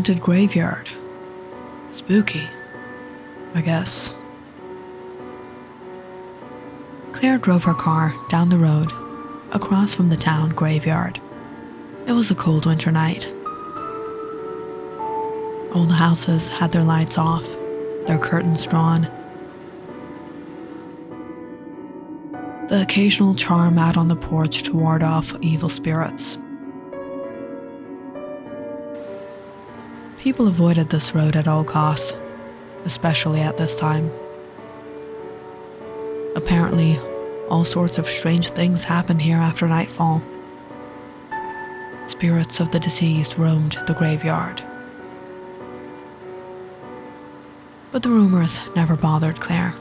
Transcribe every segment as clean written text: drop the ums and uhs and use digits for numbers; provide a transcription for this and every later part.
haunted graveyard. Spooky, I guess. Claire drove her car down the road, across from the town graveyard. It was a cold winter night. All the houses had their lights off, their curtains drawn. The occasional charm out on the porch to ward off evil spirits. People avoided this road at all costs, especially at this time. Apparently, all sorts of strange things happened here after nightfall. Spirits of the deceased roamed the graveyard. But the rumors never bothered Claire.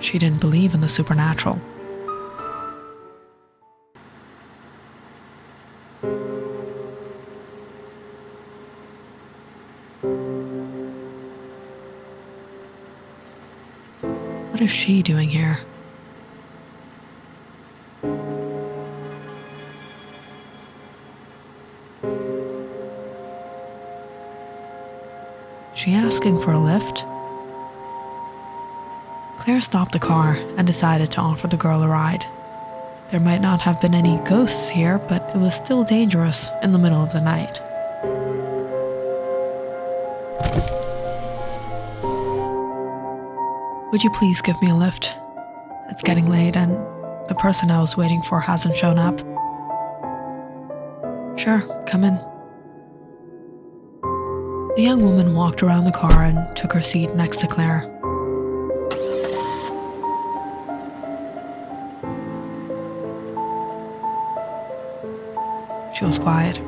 She didn't believe in the supernatural. What is she doing here? Is she asking for a lift? Claire stopped the car and decided to offer the girl a ride. There might not have been any ghosts here, but it was still dangerous in the middle of the night. Would you please give me a lift? It's getting late and the person I was waiting for hasn't shown up. Sure, come in. The young woman walked around the car and took her seat next to Claire. She was quiet.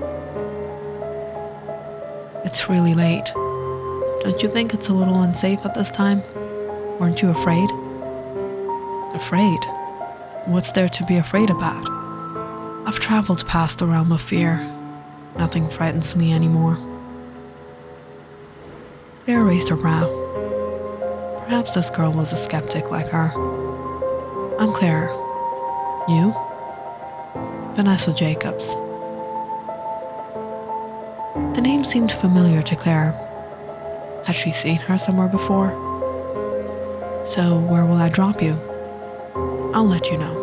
It's really late. Don't you think it's a little unsafe at this time? Weren't you afraid? Afraid? What's there to be afraid about? I've traveled past the realm of fear. Nothing frightens me anymore. Claire raised her brow. Perhaps this girl was a skeptic like her. I'm Claire. You? Vanessa Jacobs. The name seemed familiar to Claire. Had she seen her somewhere before? So where will I drop you? I'll let you know.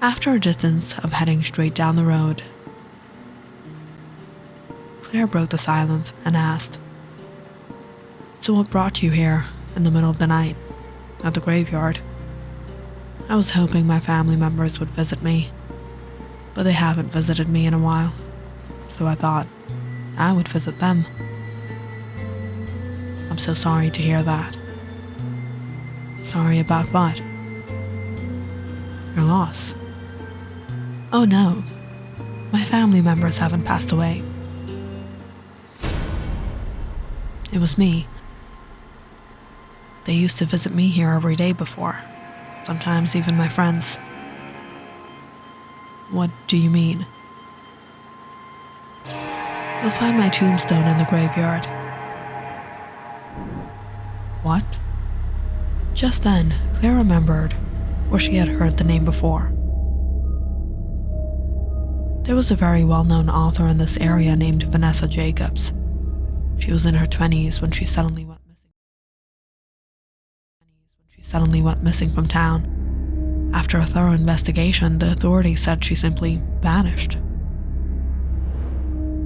After a distance of heading straight down the road, Claire broke the silence and asked, "So what brought you here in the middle of the night, at the graveyard?" I was hoping my family members would visit me, but they haven't visited me in a while, so I thought I would visit them. I'm so sorry to hear that. Sorry about what? Your loss. Oh no, my family members haven't passed away. It was me. They used to visit me here every day before, sometimes even my friends. What do you mean? You'll find my tombstone in the graveyard. What? Just then, Claire remembered where she had heard the name before. There was a very well-known author in this area named Vanessa Jacobs. She was in her 20s when she suddenly went missing from town. After a thorough investigation, the authorities said she simply vanished.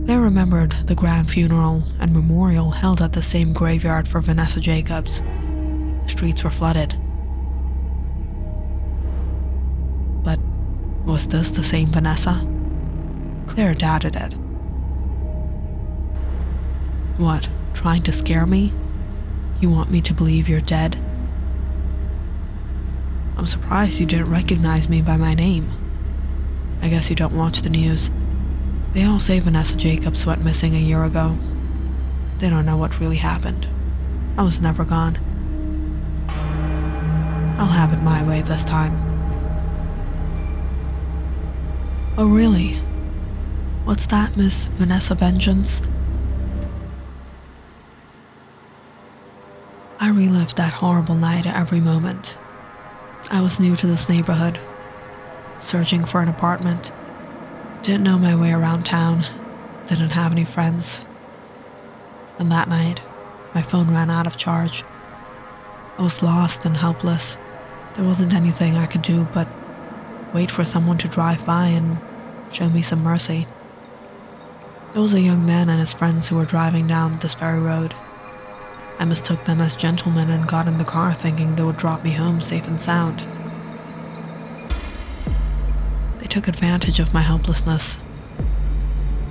They remembered the grand funeral and memorial held at the same graveyard for Vanessa Jacobs. The streets were flooded. But was this the same Vanessa? Claire doubted it. What, trying to scare me? You want me to believe you're dead? I'm surprised you didn't recognize me by my name. I guess you don't watch the news. They all say Vanessa Jacobs went missing a year ago. They don't know what really happened. I was never gone. I'll have it my way this time. Oh really? What's that, Miss Vanessa Vengeance? I relived that horrible night at every moment. I was new to this neighborhood. searching for an apartment. Didn't know my way around town, didn't have any friends. And that night, my phone ran out of charge. I was lost and helpless. There wasn't anything I could do but wait for someone to drive by and show me some mercy. It was a young man and his friends who were driving down this very road. I mistook them as gentlemen and got in the car thinking they would drop me home safe and sound. They took advantage of my helplessness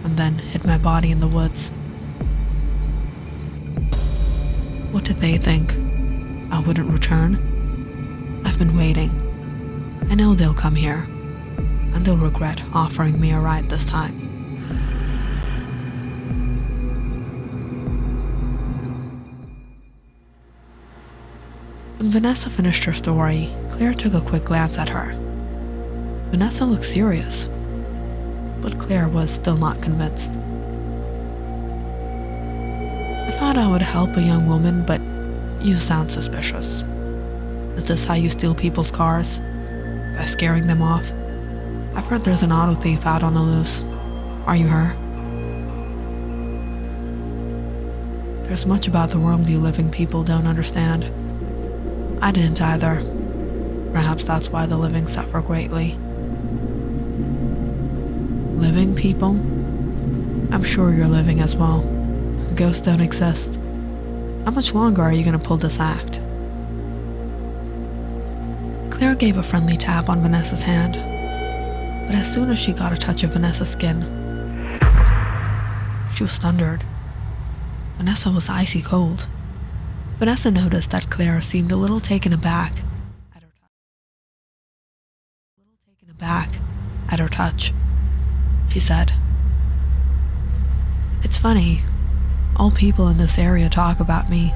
and then hid my body in the woods. What did they think? I wouldn't return? I've been waiting. I know they'll come here, and they'll regret offering me a ride this time. When Vanessa finished her story, Claire took a quick glance at her. Vanessa looked serious, but Claire was still not convinced. I thought I would help a young woman, but you sound suspicious. Is this how you steal people's cars? By scaring them off? I've heard there's an auto thief out on the loose. Are you her? There's much about the world you living people don't understand. I didn't either. Perhaps that's why the living suffer greatly. Living people? I'm sure you're living as well. Ghosts don't exist. How much longer are you going to pull this act? Claire gave a friendly tap on Vanessa's hand, but as soon as she got a touch of Vanessa's skin, she was thundered. Vanessa was icy cold. Vanessa noticed that Claire seemed a little taken aback at her touch. She said, "It's funny. All people in this area talk about me,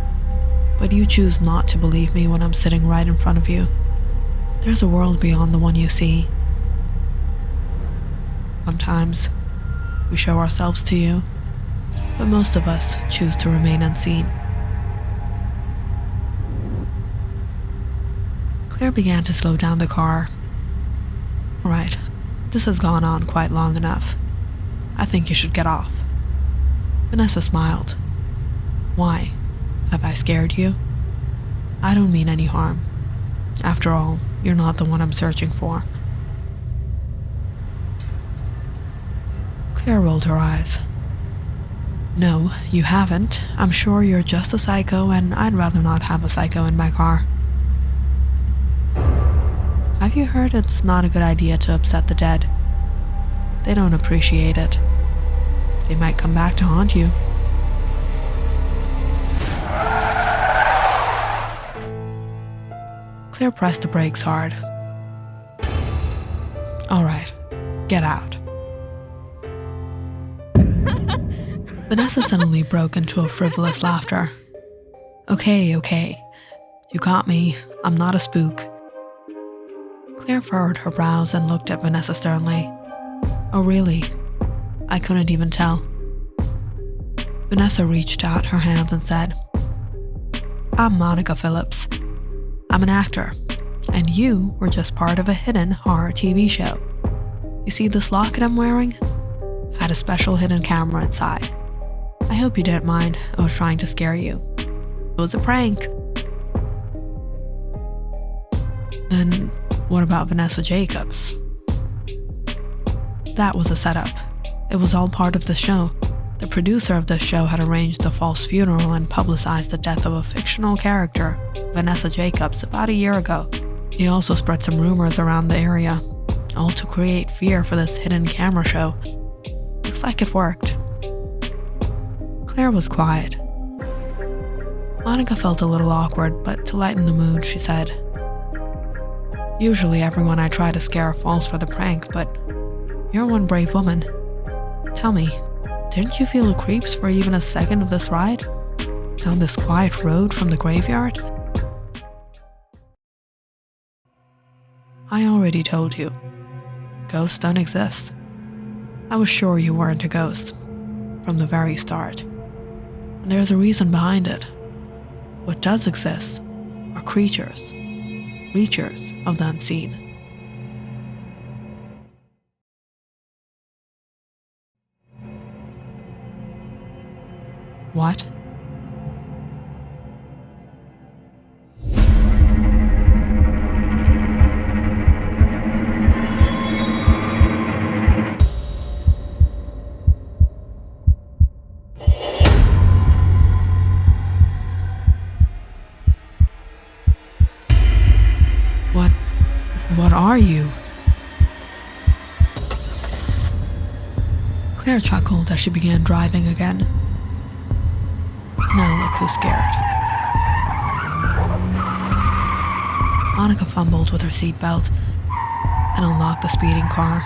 but you choose not to believe me when I'm sitting right in front of you. There's a world beyond the one you see. Sometimes we show ourselves to you, but most of us choose to remain unseen." Claire began to slow down the car. "Right, this has gone on quite long enough. I think you should get off." Vanessa smiled. "Why? Have I scared you? I don't mean any harm. After all, you're not the one I'm searching for." Claire rolled her eyes. "No, you haven't. I'm sure you're just a psycho, and I'd rather not have a psycho in my car." "Have you heard it's not a good idea to upset the dead? They don't appreciate it. They might come back to haunt you." Claire pressed the brakes hard. "All right, get out." Vanessa suddenly broke into a frivolous laughter. Okay, you got me. I'm not a spook." Claire furrowed her brows and looked at Vanessa sternly. "Oh really? I couldn't even tell." Vanessa reached out her hands and said, "I'm Monica Phillips. I'm an actor, and you were just part of a hidden horror TV show. You see this locket I'm wearing? Had a special hidden camera inside. I hope you didn't mind. I was trying to scare you. It was a prank." "Then what about Vanessa Jacobs?" "That was a setup. It was all part of the show. The producer of the show had arranged a false funeral and publicized the death of a fictional character, Vanessa Jacobs, about a year ago. He also spread some rumors around the area, all to create fear for this hidden camera show. Looks like it worked." Claire was quiet. Monica felt a little awkward, but to lighten the mood, she said, "Usually everyone I try to scare falls for the prank, but you're one brave woman. Tell me, didn't you feel the creeps for even a second of this ride? Down this quiet road from the graveyard?" "I already told you. Ghosts don't exist. I was sure you weren't a ghost, from the very start. And there's a reason behind it. What does exist are creatures of the unseen." What? What are you? Claire chuckled as she began driving again. Now look who's scared. Monica fumbled with her seatbelt and unlocked the speeding car.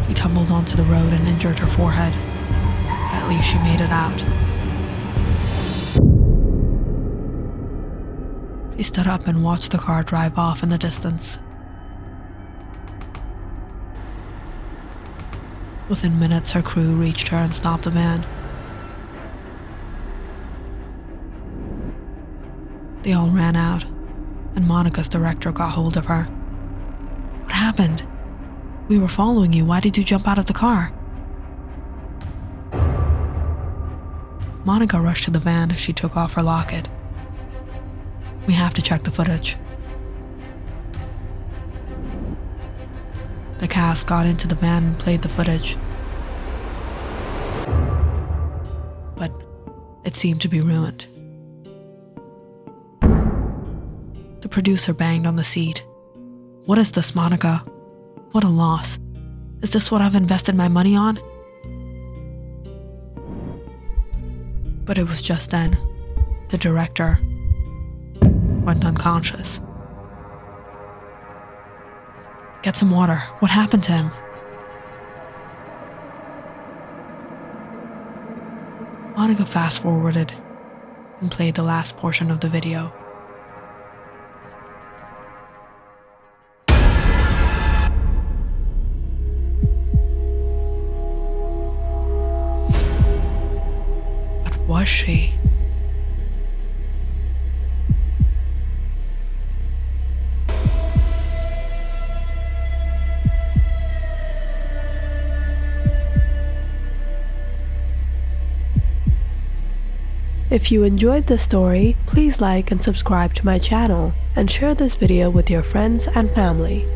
She tumbled onto the road and injured her forehead. At least she made it out. She stood up and watched the car drive off in the distance. Within minutes, her crew reached her and stopped the van. They all ran out, and Monica's director got hold of her. What happened? We were following you. Why did you jump out of the car? Monica rushed to the van as she took off her locket. We have to check the footage. The cast got into the van and played the footage. But it seemed to be ruined. The producer banged on the seat. What is this, Monica? What a loss. Is this what I've invested my money on? But it was just then the director went unconscious. Get some water. What happened to him? Monica fast-forwarded and played the last portion of the video. But was she? If you enjoyed this story, please like and subscribe to my channel and share this video with your friends and family.